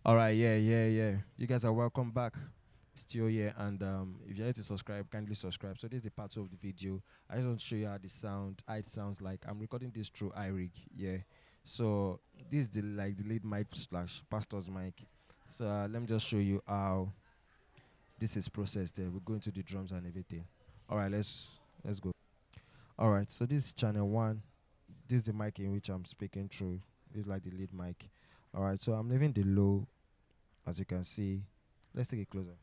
All right, yeah. You guys are welcome back. Still here, and if you're here to subscribe, kindly subscribe. So this is the part 2 of the video. I just want to show you how it sounds like. I'm recording this through iRig, yeah. So this is the lead mic slash pastor's mic. So let me just show you how this is processed. There, we're going to the drums and everything. All right, let's go. All right, so this is channel 1. This is the mic in which I'm speaking through. This is like the lead mic. All right, so I'm leaving the low, as you can see. Let's take it closer.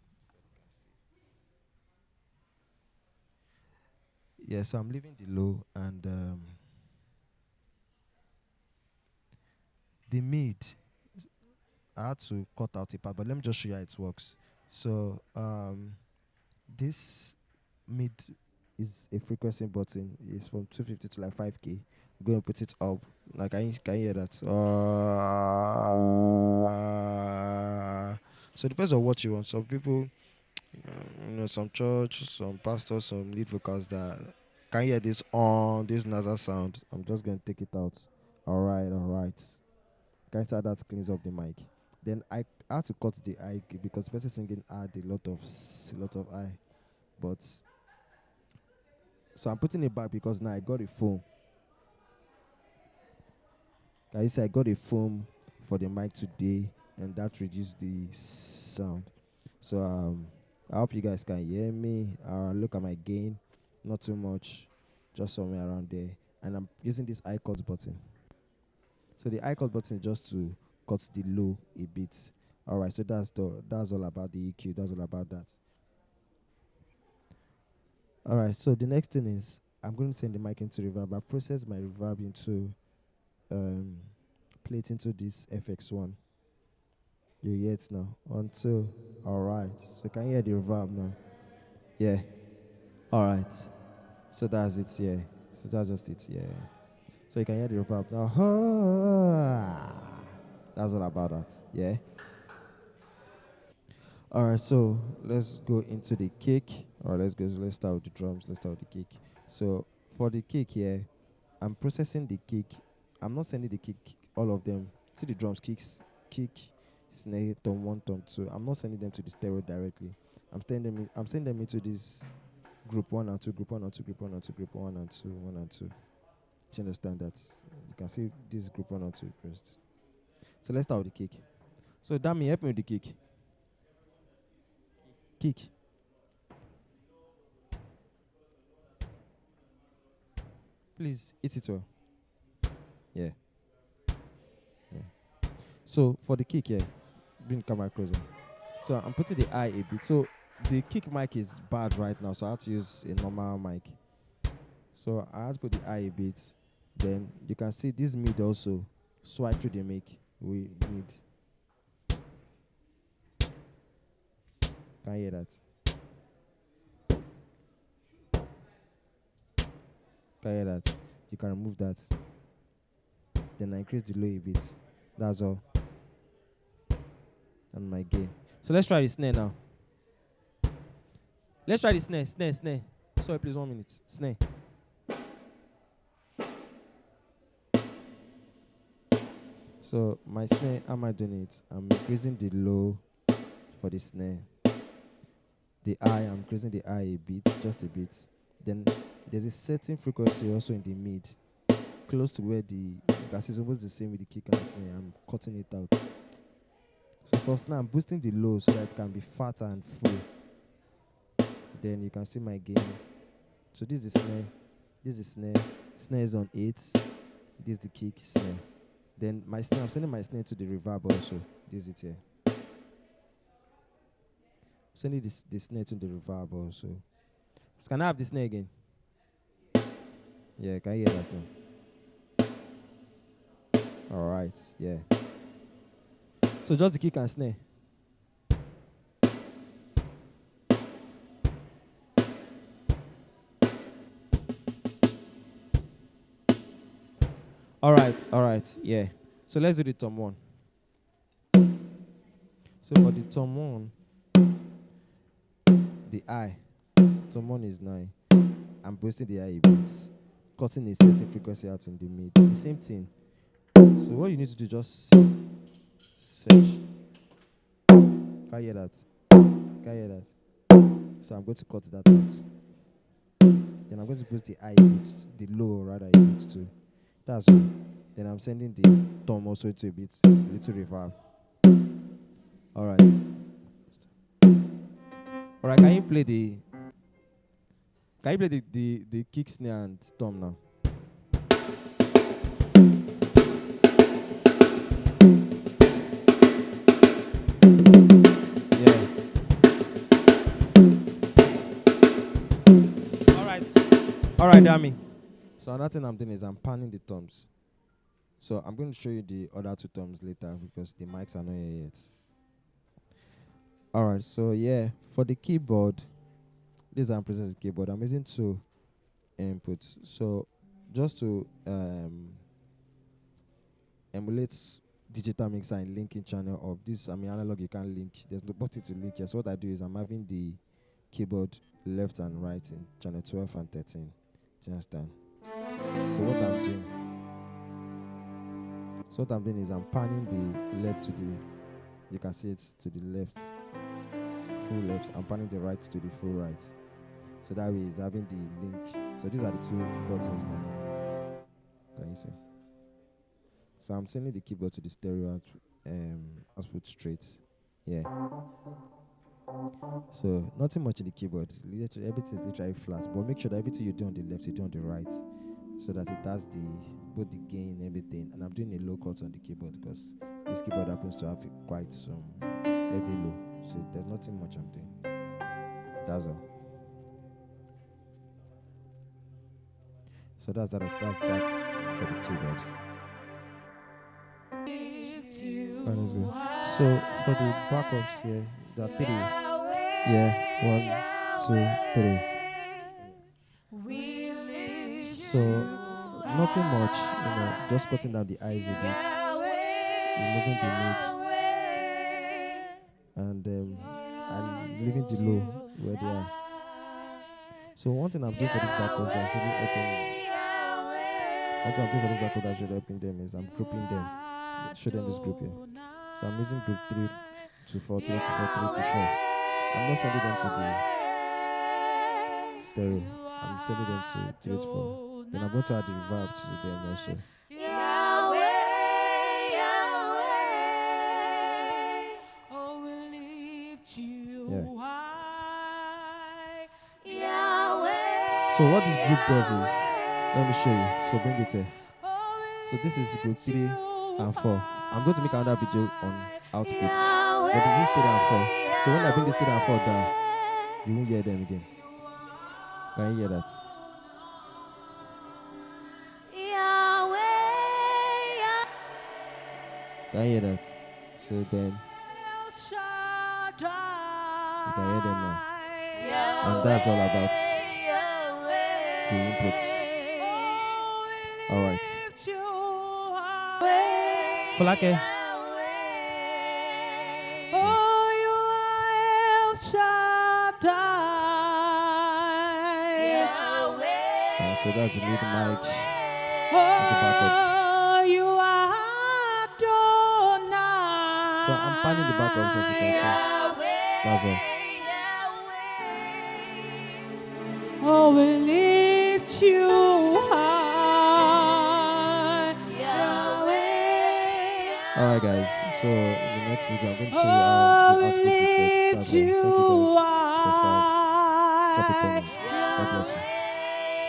Yeah, so I'm leaving the low, and the mid. I had to cut out a part, but let me just show you how it works. So this mid is a frequency button. It's from 250 to like 5K. I'm going to put it up. Like, can you hear that? So it depends on what you want. Some people, some church, some pastors, some lead vocals that can you hear this on this nasal sound. I'm just going to take it out. All right. Can you start that cleans up the mic? Then I had to cut the I because the person singing had a lot of I. But so I'm putting it back because now I got a foam. Can you see I got a foam for the mic today, and that reduced the sound. So I hope you guys can hear me. Look at my gain, not too much, just somewhere around there. And I'm using this I cut button. So the I cut button is just to cut the low a bit. All right, so that's all about the EQ. That's all about that. All right, so the next thing is I'm going to send the mic into reverb. I process my reverb into um, plate into this FX1. You hear it now. 1, 2. All right. So can you hear the reverb now? Yeah. All right. So that's it. Yeah. So that's just it. Yeah. So you can hear the reverb now. That's all about that. Yeah. All right. So let's go into the kick. All right. Let's go. So let's start with the drums. Let's start with the kick. So for the kick here, I'm processing the kick. I'm not sending the kick, all of them. See the drums, kick, snare, tone 1, tone 2. I'm not sending them to the stereo directly. I'm sending them into this group 1 and 2, group 1 and 2, group 1 and 2, group 1 and 2, 1 and 2. Do you understand that? You can see this group 1 and 2 first. So let's start with the kick. So Dami, help me with the kick. Kick. Please hit it well. Yeah. So for the kick here, bring the camera closer. So I'm putting the eye a bit. So the kick mic is bad right now, so I have to use a normal mic. So I have to put the eye a bit. Then you can see this mid also swipe through the mic. We mid. Can you hear that? Can you hear that? You can remove that. Then I increase the low a bit. That's all. And my gain. So let's try the snare now. Let's try the snare. Sorry, please, 1 minute. Snare. So my snare, how am I doing it? I'm increasing the low for the snare. The high, I'm increasing the high a bit, just a bit. Then there's a certain frequency also in the mid, close to where you can see it's almost the same with the kick and the snare. I'm cutting it out. So for snare, I'm boosting the low so that it can be fatter and full. Then you can see my gain. So this is the snare. This is the snare. Snare is on 8. This is the kick, snare. Then my snare, I'm sending my snare to the reverb also. This is it here. Sending the snare to the reverb also. So can I have the snare again? Yeah, can you hear that sound? Alright, yeah. So just the kick and snare. Alright, yeah. So let's do the tom 1. So for the tom 1, the I, tom 1 is 9. I'm boosting the I a bit, cutting a certain frequency out in the mid. The same thing. So what you need to do, just search. Can you hear that? Can you hear that? So I'm going to cut that out. Then I'm going to boost the high a bit, the low rather a bit too. That's all. Then I'm sending the tom also to a bit, a little reverb. Alright. Alright, can you play the kick snare and tom now? Yeah. Alright, Dami. So another thing I'm doing is I'm panning the toms. So I'm going to show you the other two toms later because the mics are not here yet. Alright, so yeah, for the keyboard, this I'm presenting the keyboard. I'm using two inputs. So just to emulate digital mixer and linking channel up. This analog you can't link. There's no button to link here. So what I do is I'm having the keyboard left and right in channel 12 and 13. Do you understand? So what I'm doing is I'm panning the left to the, you can see it to the left, full left. I'm panning the right to the full right. So that way it's having the link. So these are the two buttons now. Can you see? So I'm sending the keyboard to the stereo output straight. Yeah. So nothing much in the keyboard. Everything is literally flat. But make sure that everything you do on the left, you do on the right, so that it has both the gain and everything. And I'm doing a low cut on the keyboard because this keyboard happens to have quite some heavy low. So there's nothing much I'm doing. That's all. So that's for the keyboard. Right, let's go. So for the backups here, there are 3. Yeah, 1, 2, 3. So nothing much, just cutting down the eyes a bit, removing the mid, and leaving the low where they are. So one thing I'm doing for these backups that should helping them is I'm grouping them. Show them this group here. So I'm using group 3 to 4, 3 to 4, 3 to 4. I'm not sending them to the stereo. I'm sending them to 3 to 4. Then I'm going to add the reverb to them also. So what this group does is, let me show you. So bring it here. So this is group 3 and 4. I'm going to make another video on outputs. But this is 3 and 4. So when I bring this 3 and 4 down, you won't hear them again. Can you hear that? Can you hear that? So then you can hear them now. And that's all about the inputs. Alright. Folake. So that's the lead mic and the backups. So I'm panning the backups as you can see. That's all. Oh, we lift you high, Yahweh. Alright guys, so in the next video I'm going to show you how the output is set. That's all. Thank you guys. Subscribe, drop a comment. God bless you.